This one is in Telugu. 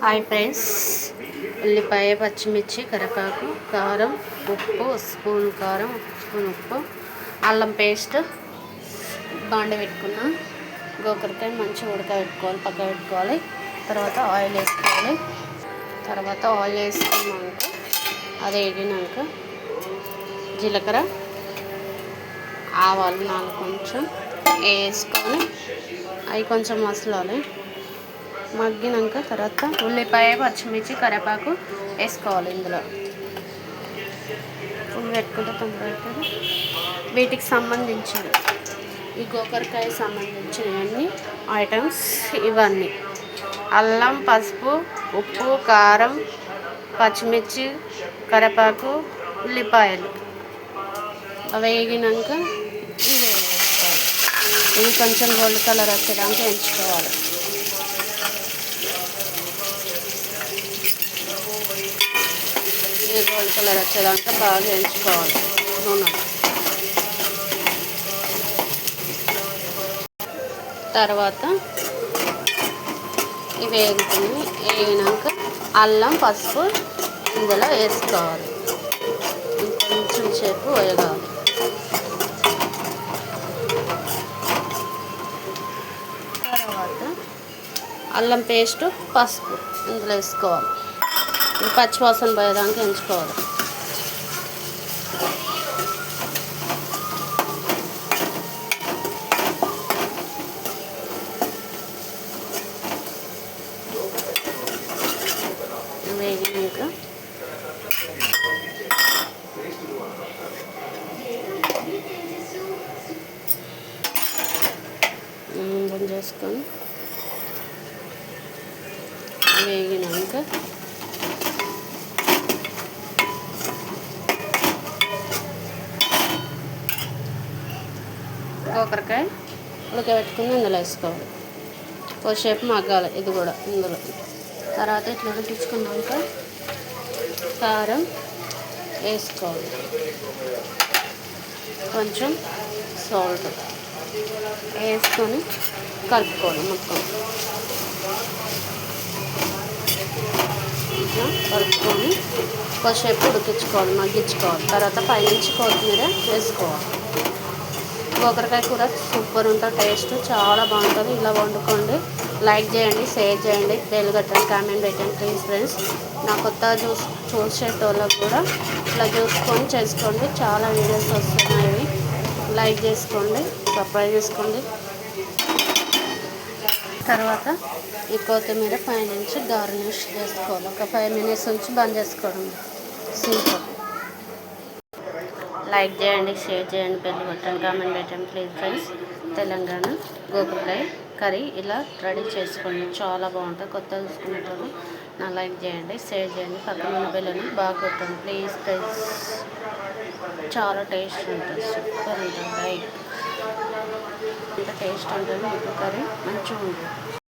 హాయ్ ఫ్రెండ్స్, ఉల్లిపాయ, పచ్చిమిర్చి, కరివేపాకు, కారం, ఉప్పు, స్పూన్ కారం, స్పూన్ ఉప్పు, అల్లం పేస్ట్ బాండ పెట్టుకున్నా. గోకరకాయ మంచిగా ఉడకబెట్టుకోవాలి, పక్క పెట్టుకోవాలి. తర్వాత ఆయిల్ వేసుకోవాలి. ఆయిల్ వేసుకున్నాక అది వేగినాక జీలకర్ర, ఆవాలు కొంచెం వేసుకొని అవి కొంచెం మసలాలి. మగ్గినాక తర్వాత ఉల్లిపాయ, పచ్చిమిర్చి, కరివేపాకు వేసుకోవాలి. ఇందులో పెట్టుకుంటే తొందర అవుతుంది. వీటికి సంబంధించిన ఈ గోకరకాయ సంబంధించినవన్నీ ఐటమ్స్ ఇవన్నీ: అల్లం, పసుపు, ఉప్పు, కారం, పచ్చిమిర్చి, కరివేపాకు, ఉల్లిపాయలు. అవి వేగినాక ఇవి వేసుకోవాలి. ఇవి కొంచెం గోల్డ్ కలర్ వచ్చేదానికి ఎంచుకోవాలి. ఈ గోల్డ్ కలర్ వచ్చేదాకా బాగా ఎంచుకోవాలి నూనె. తర్వాత ఇవి వేగినాక అల్లం, పసుపు ఇందులో వేసుకోవాలి. కొంచెం సేపు వేగాలి. తర్వాత అల్లం పేస్టు, పసుపు ఇందులో వేసుకోవాలి. ఇది పచ్చివాసన పోయేదాకా ఎంచుకోవాలి. వేగినాక బంద్ చేసుకొని వేగినాక గోకరకాయ ఉడకబెట్టుకుని ఇందులో వేసుకోవాలి. కొద్దిసేపు మగ్గాలి ఇది కూడా ఇందులో. తర్వాత ఇట్లా ఉడికించుకున్నాక కారం వేసుకోవాలి. కొంచెం సాల్ట్ వేసుకొని కలుపుకోవాలి. మొత్తం ఇట్లా కలుపుకొని కొద్దిసేపు ఉడికించుకోవాలి, మగ్గించుకోవాలి. తర్వాత పైనుంచి కొత్తిమీర వేసుకోవాలి. గోకరకాయ కూర సూపర్ ఉంటుంది, టేస్ట్ చాలా బాగుంటుంది. ఇలా వండుకోండి. లైక్ చేయండి, షేర్ చేయండి, బెల్ కొట్టండి, కామెంట్ పెట్టండి ప్లీజ్ ఫ్రెండ్స్. నా కొత్త చూసేటోళ్ళకు కూడా ఇలా చూసుకొని చేసుకోండి. చాలా వీడియోస్ వస్తున్నాయి. లైక్ చేసుకోండి, సబ్స్క్రైబ్ చేసుకోండి. తర్వాత ఈ కొత్తిమీర పైనుంచి గార్నిష్ చేసుకోవాలి. ఒక 5 minutes ఉంచి బంద్ చేసుకోవడం. సింపుల్. లైక్ చేయండి, షేర్ చేయండి, బెల్ కొట్టండి, కామెంట్ పెట్టండి ప్లీజ్ ఫ్రెండ్స్. తెలంగాణ గోకరకాయ కర్రీ ఇలా రెడీ చేసుకోండి. చాలా బాగుంటుంది. కొత్త చూసుకునేటప్పుడు నా లైక్ చేయండి, షేర్ చేయండి, పక్కన ఉన్న బెల్లని బాగా కొట్టండి ప్లీజ్ ఫ్రెండ్స్. చాలా టేస్ట్ ఉంటుంది, సూపర్ ఉంటుంది. లైక్ అంత టేస్ట్ ఉంటుంది. కర్రీ మంచిగా ఉంటుంది.